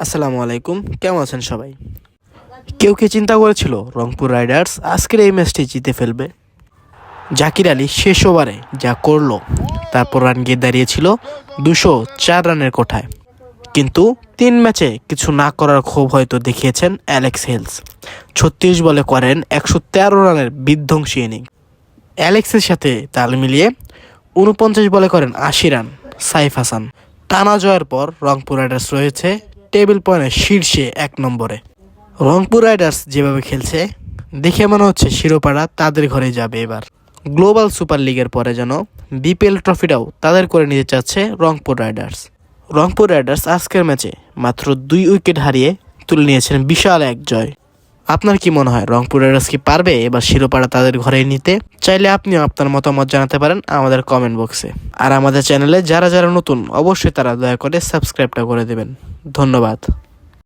আসসালামু আলাইকুম, কেমন আছেন সবাই? কেউ কি চিন্তা করেছিল রংপুর রাইডার্স আজকের এই ম্যাচটি জিতে ফেলবে? জাকির আলী শেষ ওভারে যা করলো, তারপর রান গিয়ে দাঁড়িয়েছিল 204 রানের কোঠায়। কিন্তু 3 ম্যাচে কিছু না করার ক্ষোভ হয়তো দেখিয়েছেন অ্যালেক্স হেলস। 36 বলে করেন 113 রানের বিধ্বংসী ইনিংস। অ্যালেক্সের সাথে তাল মিলিয়ে 49 বলে করেন 80 রান সাইফ হাসান। টানা জয়ের পর রংপুর রাইডার্স রয়েছে টেবিল পয়েন্টের শীর্ষে 1 নম্বরে। রংপুর রাইডার্স যেভাবে খেলছে দেখে মনে হচ্ছে শিরোপাটা তাদের ঘরে যাবে এবার। গ্লোবাল সুপার লিগের পরে যেন বিপিএল ট্রফিটাও তাদের করে নিতে চাচ্ছে রংপুর রাইডার্স। রংপুর রাইডার্স আজকের ম্যাচে মাত্র 2 উইকেট হারিয়ে তুলে নিয়েছেন বিশাল এক জয়। আপনার কি মনে হয় রংপুর রাইডার্স কি পারবে এবার শিরোপাটা তাদের ঘরে নিতে? চাইলে আপনিও আপনার মতামত জানাতে পারেন আমাদের কমেন্ট বক্সে। আর আমাদের চ্যানেলে যারা যারা নতুন অবশ্যই তারা দয়া করে সাবস্ক্রাইবটা করে দেবেন। ধন্যবাদ।